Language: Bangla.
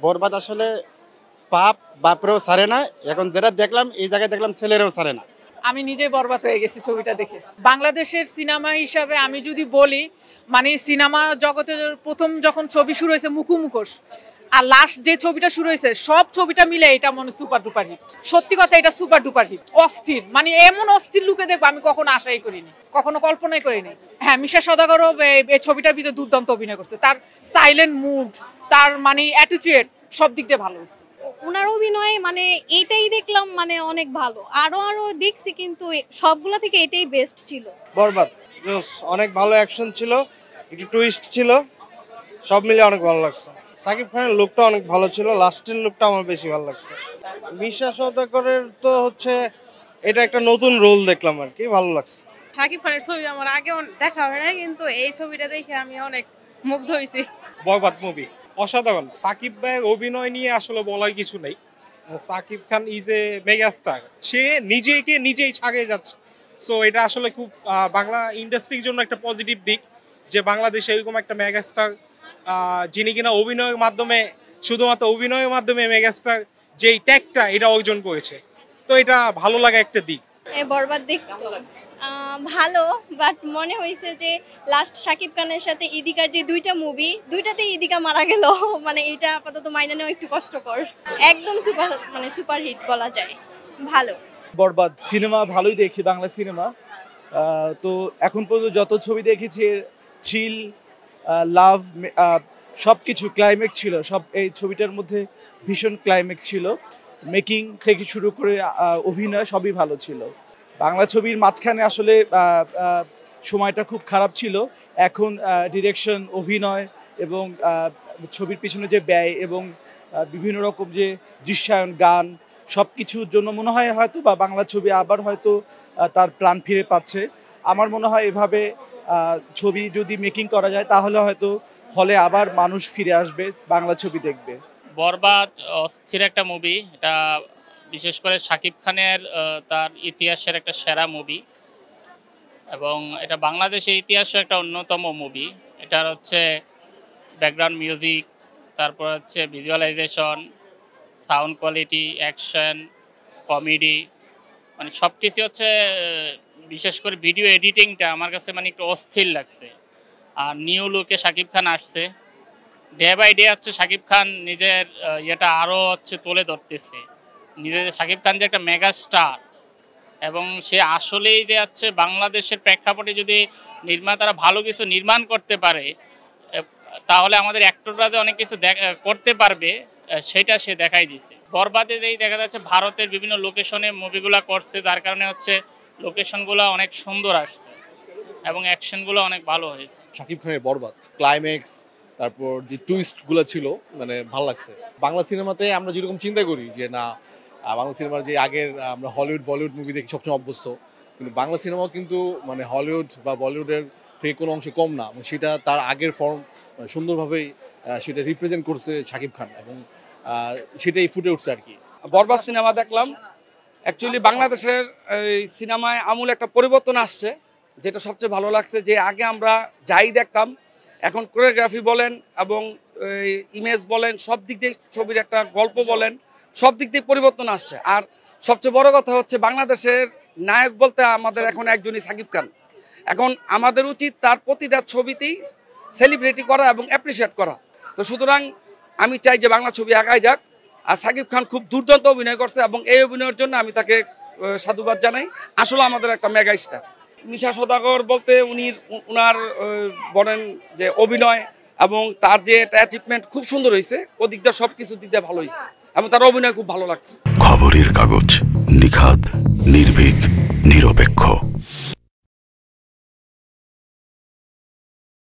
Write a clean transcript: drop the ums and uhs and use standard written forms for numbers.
বরবাদ আসলে পাপ বাপরেও ছাড়ে না, এখন যেটা দেখলাম এই জায়গায় দেখলাম ছেলেরাও ছাড়ে না। আমি নিজে বরবাদ হয়ে গেছি ছবিটা দেখে। বাংলাদেশের সিনেমা হিসাবে আমি যদি বলি, মানে সিনেমা জগতে প্রথম যখন ছবি শুরু হয়েছে মুখু মুখোশ, আর লাস্ট যে ছবিটা শুরু হয়েছে, সব ছবিটা মিলে এটা মনে সুপার ডুপার হিট। সত্যি কথা, এটা সুপার ডুপার হিট। অস্থির, মানে এমন অস্থির লুকে দেখবো আমি কখনো আশাই করিনি, কখনো কল্পনাই করিনি। হ্যাঁ, মিশা সওদাগরও এই ছবিটার ভিতরে দুর্দান্ত অভিনয় করছে। তার সাইলেন্ট মুড, তার মানে অ্যাটিটিউড সব দিক দিয়ে ভালো হয়েছে। ওনার অভিনয় মানে এটাই দেখলাম, মানে অনেক ভালো। আরো দেখছি, কিন্তু সবগুলা থেকে এটাই বেস্ট ছিল। বরবাদ অনেক ভালো অ্যাকশন ছিল, একটু টুইস্ট ছিল, সব মিলে অনেক ভালো লাগছে। সাকিব খানের লুকটা অনেক ভালো ছিল, লাস্টের লুকটা আমার বেশি ভালো লাগছে। মিশা সওদাগরের তো হচ্ছে এটা একটা নতুন রোল দেখলাম আর কি, ভালো লাগছে। সাকিব খানের ছবি আমার আগে দেখা হয় না, কিন্তু এই ছবিটা দেখে আমি অনেক মুগ্ধ হয়েছি। বরবাদ মুভি অসাধারণ। সাকিব ভাইয়ের অভিনয় নিয়ে আসলে বলার কিছু নেই। Shakib Khan is a megastar, সে নিজেই ছাগিয়ে যাচ্ছে। সো এটা আসলে খুব বাংলা ইন্ডাস্ট্রির জন্য একটা পজিটিভ দিক, যে বাংলাদেশে এরকম একটা মেগাস্টার যিনি কিনা অভিনয়ের মাধ্যমে, শুধুমাত্র অভিনয়ের মাধ্যমে মেগাস্টার যেই ট্যাগটা এটা অর্জন করেছে। তো এটা ভালো লাগা একটা দিক। বরবাদ ভালো, বাট মনে হয়েছে যে লাস্ট শাকিব খানের সাথে ইদিকার যে দুইটা মুভি, দুইটাতে ইদিকা মারা গেল, মানে এটা আপাতত মাইনে নেওয়া একটু কষ্টকর। একদম সুপার হিট বলা যায়, ভালো। বরবাদ সিনেমা ভালোই দেখি, বাংলা সিনেমা। তো এখন পর্যন্ত যত ছবি দেখেছি, থ্রিল, লাভ, সব কিছু ক্লাইম্যাক্স ছিল। সব এই ছবিটার মধ্যে ভীষণ ক্লাইম্যাক্স ছিল। মেকিং থেকে শুরু করে অভিনয় সবই ভালো ছিল। বাংলা ছবির মাঝখানে আসলে সময়টা খুব খারাপ ছিল। এখন ডিরেকশন, অভিনয় এবং ছবির পিছনে যে ব্যয় এবং বিভিন্ন রকম যে দৃশ্যায়ন, গান, সব কিছুর জন্য মনে হয় হয়তো বা বাংলা ছবি আবার হয়তো তার প্রাণ ফিরে পাচ্ছে। আমার মনে হয় এভাবে ছবি যদি মেকিং করা যায় তাহলে হয়তো হলে আবার মানুষ ফিরে আসবে, বাংলা ছবি দেখবে। বরবাদ অস্থির একটা মুভি। এটা বিশেষ করে শাকিব খানের তার ইতিহাসের একটা সেরা মুভি, এবং এটা বাংলাদেশের ইতিহাসের একটা অন্যতম মুভি। এটার হচ্ছে ব্যাকগ্রাউন্ড মিউজিক, তারপর হচ্ছে visualisation, sound quality, action, comedy, মানে সব কিছু হচ্ছে। বিশেষ করে ভিডিও এডিটিংটা আমার কাছে মানে একটু অস্থির লাগছে। আর নিউ লুকে শাকিব খান আসছে, ডে বাই ডে হচ্ছে শাকিব খান নিজের ইয়েটা আরও হচ্ছে তুলে ধরতেছে। নিজের শাকিব খান যে একটা মেগা স্টার, এবং সে আসলেই যে হচ্ছে বাংলাদেশের প্রেক্ষাপটে যদি নির্মাতারা ভালো কিছু নির্মাণ করতে পারে, তাহলে আমাদের অ্যাক্টররা যে অনেক কিছু করতে পারবে, সেটা সে দেখাই দিছে। বরবাদে দেখা যাচ্ছে ভারতের বিভিন্ন লোকেশনে মুভিগুলো করছে, যার কারণে হচ্ছে লোকেশনগুলো অনেক সুন্দর আসছে এবং অ্যাকশনগুলো অনেক ভালো হয়েছে। শাকিব খানের বরবাদ ক্লাইম্যাক্স, তারপর যে টুইস্টগুলো ছিল, মানে ভালো লাগছে। বাংলা সিনেমাতে আমরা যেরকম চিন্তা করি যে না, বাংলা সিনেমার যে আগের আমরা হলিউড বলিউড মুভি দেখি সবসময় অভ্যস্ত, কিন্তু বাংলা সিনেমাও কিন্তু মানে হলিউড বা বলিউডের থেকে কোনো অংশে কম না। সেটা তার আগের ফর্ম সুন্দরভাবেই সেটা রিপ্রেজেন্ট করছে শাকিব খান, এবং সেটাই ফুটে উঠছে আর কি। বরবাদ সিনেমা দেখলাম। অ্যাকচুয়ালি বাংলাদেশের এই সিনেমায় আমূল একটা পরিবর্তন আসছে, যেটা সবচেয়ে ভালো লাগছে। যে আগে আমরা যাই দেখতাম, এখন কোরিওগ্রাফি বলেন এবং ইমেজ বলেন, সব দিক দিয়ে ছবির একটা গল্প বলেন, সব দিক দিয়ে পরিবর্তন আসছে। আর সবচেয়ে বড় কথা হচ্ছে বাংলাদেশের নায়ক বলতে আমাদের এখন একজনই সাকিব খান। এখন আমাদের উচিত তার প্রতিটা ছবিতেই সেলিব্রিটি করা এবং অ্যাপ্রিসিয়েট করা। তো সুতরাং আমি চাই যে বাংলা ছবি আগায় যাক। আর সাকিব খান খুব দুর্দান্ত অভিনয় করছে, এবং এই অভিনয়ের জন্য আমি তাকে সাধুবাদ জানাই। আসলে আমাদের একটা মেগা স্টার। মিশা সওদাগর বলতে উনার বলেন যে অভিনয় এবং তার যে একটা অ্যাচিভমেন্ট খুব সুন্দর হয়েছে, ওদিক দিয়ে সব কিছু দিক দিয়ে ভালো হয়েছে, এবং তার অভিনয় খুব ভালো লাগছে। খবরের কাগজ, নিখাদ, নির্ভীক, নিরপেক্ষ।